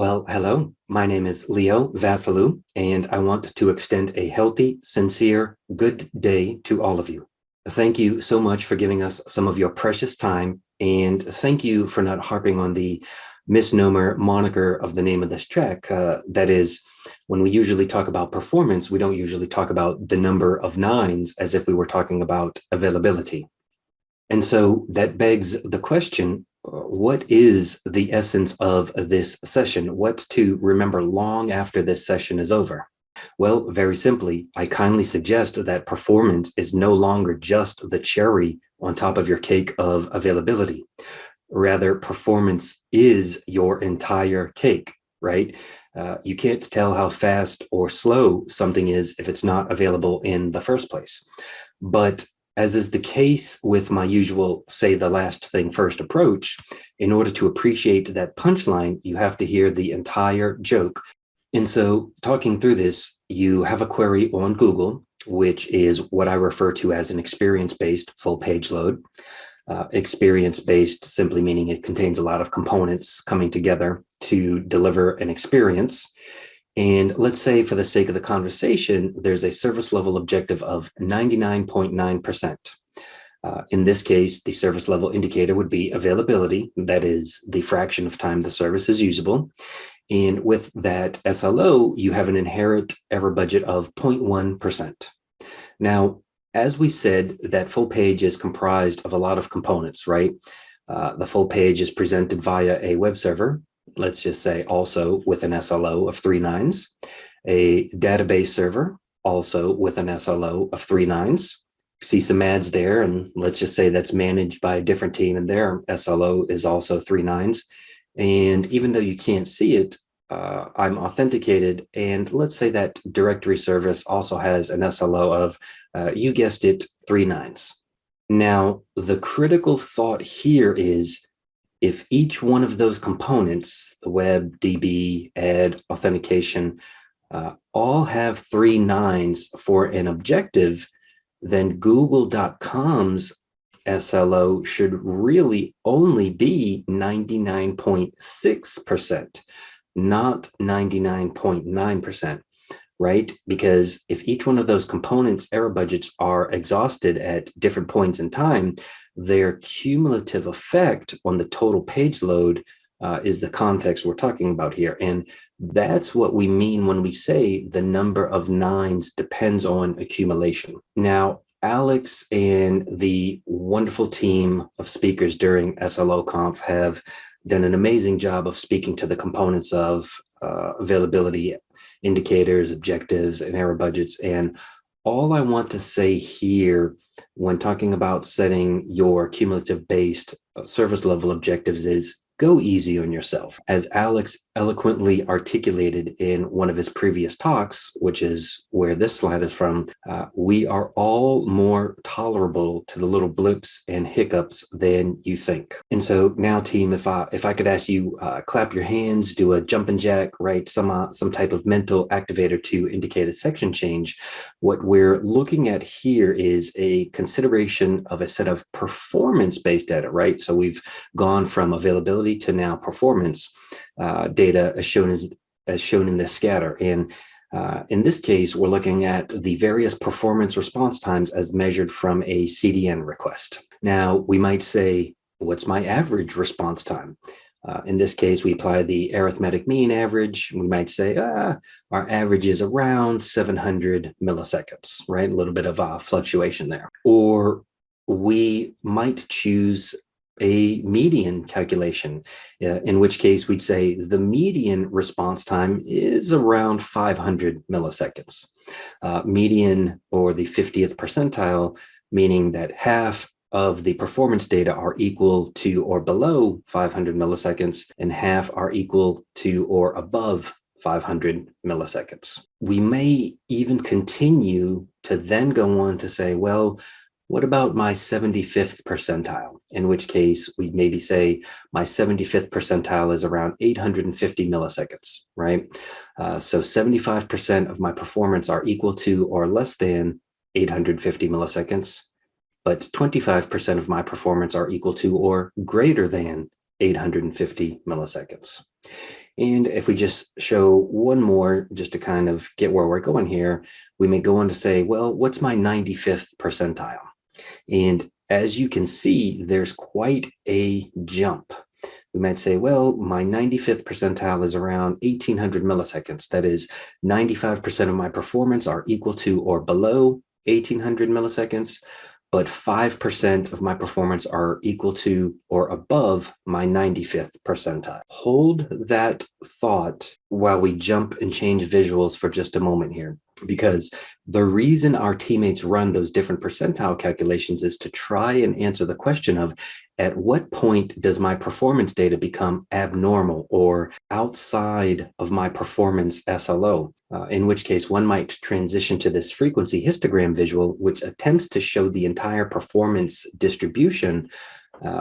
Well, hello, my name is Leo Vasiliou, and I want to extend a healthy, sincere, good day to all of you. Thank you so much for giving us some of your precious time, and thank you for not harping on the misnomer moniker of the name of this track. That is, when we usually talk about performance, we don't usually talk about the number of nines as if we were talking about availability. And so that begs the question, what is the essence of this session? What's to remember long after this session is over? Well, very simply, I kindly suggest that performance is no longer just the cherry on top of your cake of availability. Rather, performance is your entire cake, right? You can't tell how fast or slow something is if it's not available in the first place. But as is the case with my usual say the last thing first approach, in order to appreciate that punchline, you have to hear the entire joke. And so talking through this, you have a query on Google, which is what I refer to as an experience-based full page load. Experience-based simply meaning it contains a lot of components coming together to deliver an experience. And let's say for the sake of the conversation, there's a service level objective of 99.9%. In this case, the service level indicator would be availability. That is the fraction of time the service is usable. And with that SLO, you have an inherent error budget of 0.1%. Now, as we said, that full page is comprised of a lot of components, right? The full page is presented via a web server. Let's just say also with an SLO of 3 nines, a database server also with an SLO of 3 nines. See some ads there, and let's just say that's managed by a different team, and their SLO is also 3 nines. And even though you can't see it, I'm authenticated, and let's say that directory service also has an SLO of, you guessed it, 3 nines. Now, the critical thought here is, if each one of those components, the web, DB, ad, authentication, all have 3 nines for an objective, then Google.com's SLO should really only be 99.6%, not 99.9%, right? Because if each one of those components' error budgets are exhausted at different points in time, their cumulative effect on the total page load is the context we're talking about here. And that's what we mean when we say the number of nines depends on accumulation. Now, Alex and the wonderful team of speakers during SLOConf have done an amazing job of speaking to the components of availability indicators, objectives, and error budgets. And all I want to say here when talking about setting your cumulative based service level objectives is go easy on yourself. As Alex eloquently articulated in one of his previous talks, which is where this slide is from, we are all more tolerable to the little blips and hiccups than you think. And so now, team, if I could ask you, clap your hands, do a jumping jack, right? Some type of mental activator to indicate a section change. What we're looking at here is a consideration of a set of performance-based data, right? So we've gone from availability to now performance data as shown in this scatter. And in this case, we're looking at the various performance response times as measured from a CDN request. Now, we might say, what's my average response time? In this case, we apply the arithmetic mean average. We might say our average is around 700 milliseconds, right? A little bit of fluctuation there. Or we might choose a median calculation, in which case we'd say the median response time is around 500 milliseconds. Median, or the 50th percentile, meaning that half of the performance data are equal to or below 500 milliseconds, and half are equal to or above 500 milliseconds. We may even continue to then go on to say, well, what about my 75th percentile? In which case we'd maybe say my 75th percentile is around 850 milliseconds, right? So 75% of my performance are equal to or less than 850 milliseconds, but 25% of my performance are equal to or greater than 850 milliseconds. And if we just show one more, just to kind of get where we're going here, we may go on to say, well, what's my 95th percentile? And as you can see, there's quite a jump. We might say, well, my 95th percentile is around 1800 milliseconds. That is 95% of my performance are equal to or below 1800 milliseconds, but 5% of my performance are equal to or above my 95th percentile. Hold that thought while we jump and change visuals for just a moment here, because the reason our teammates run those different percentile calculations is to try and answer the question of, at what point does my performance data become abnormal or outside of my performance SLO? In which case one might transition to this frequency histogram visual, which attempts to show the entire performance distribution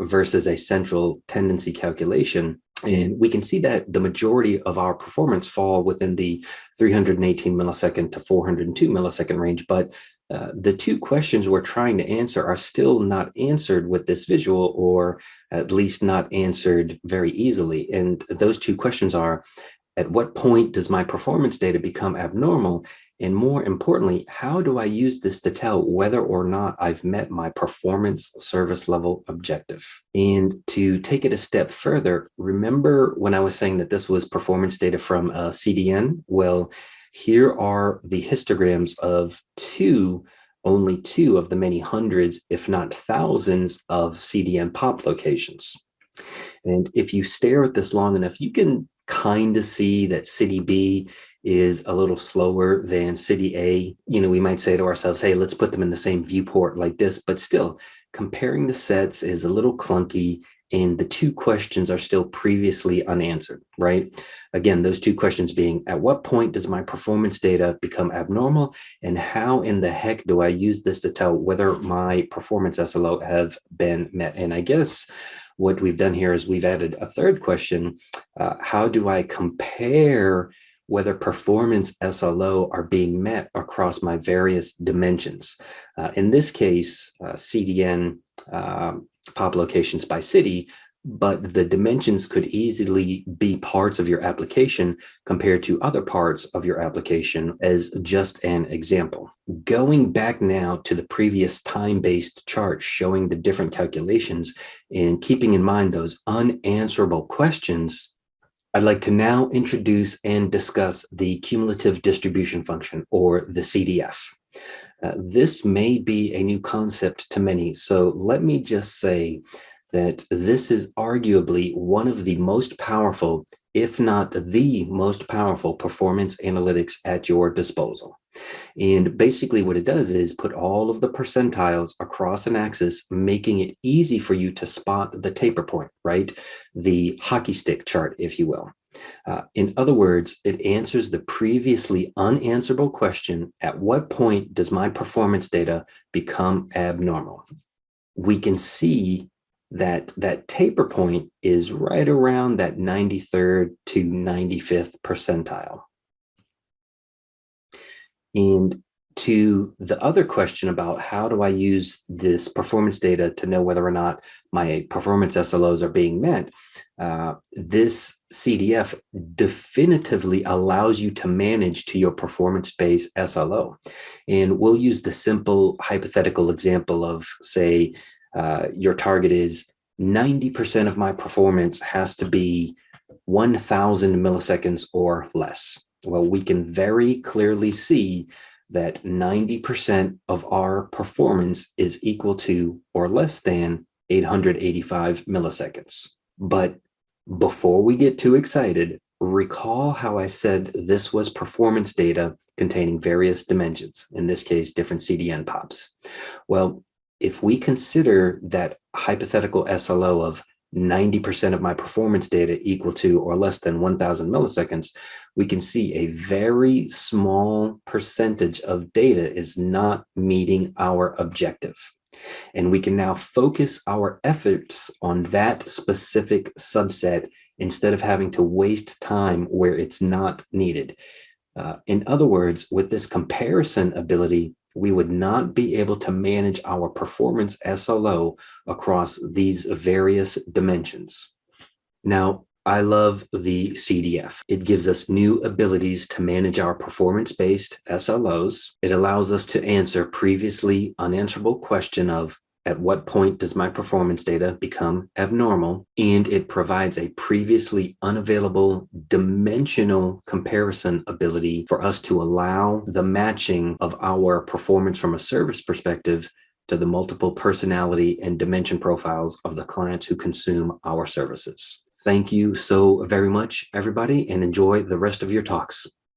versus a central tendency calculation. And we can see that the majority of our performance fall within the 318 millisecond to 402 millisecond range, but the two questions we're trying to answer are still not answered with this visual, or at least not answered very easily. And those two questions are, at what point does my performance data become abnormal? And more importantly, how do I use this to tell whether or not I've met my performance service level objective? And to take it a step further, remember when I was saying that this was performance data from CDN? Well, here are the histograms of only two of the many hundreds, if not thousands, of CDN pop locations. And if you stare at this long enough, you can kind of see that city B is a little slower than city A. We might say to ourselves, hey, let's put them in the same viewport like this, but still comparing the sets is a little clunky, and the two questions are still previously unanswered, right? Again, those two questions being, at what point does my performance data become abnormal, and how in the heck do I use this to tell whether my performance SLO have been met? And I guess what we've done here is we've added a third question. How do I compare whether performance SLO are being met across my various dimensions? In this case, CDN pop locations by city, but the dimensions could easily be parts of your application compared to other parts of your application, as just an example. Going back now to the previous time-based chart showing the different calculations and keeping in mind those unanswerable questions, I'd like to now introduce and discuss the cumulative distribution function, or the CDF. This may be a new concept to many, so let me just say that this is arguably one of the most powerful, if not the most powerful, performance analytics at your disposal. And basically what it does is put all of the percentiles across an axis, making it easy for you to spot the taper point, right? The hockey stick chart, if you will. In other words, it answers the previously unanswerable question, at what point does my performance data become abnormal? We can see that that taper point is right around that 93rd to 95th percentile. And to the other question about how do I use this performance data to know whether or not my performance SLOs are being met, this CDF definitively allows you to manage to your performance-based SLO. And we'll use the simple hypothetical example of, say, your target is 90% of my performance has to be 1,000 milliseconds or less. Well, we can very clearly see that 90% of our performance is equal to or less than 885 milliseconds. But before we get too excited, recall how I said this was performance data containing various dimensions, in this case, different CDN pops. Well, if we consider that hypothetical SLO of 90% of my performance data equal to or less than 1,000 milliseconds, we can see a very small percentage of data is not meeting our objective. And we can now focus our efforts on that specific subset instead of having to waste time where it's not needed. In other words, with this comparison ability, we would not be able to manage our performance SLO across these various dimensions. Now, I love the CDF. It gives us new abilities to manage our performance-based SLOs. It allows us to answer previously unanswerable question of at what point does my performance data become abnormal? And it provides a previously unavailable dimensional comparison ability for us to allow the matching of our performance from a service perspective to the multiple personality and dimension profiles of the clients who consume our services. Thank you so very much, everybody, and enjoy the rest of your talks.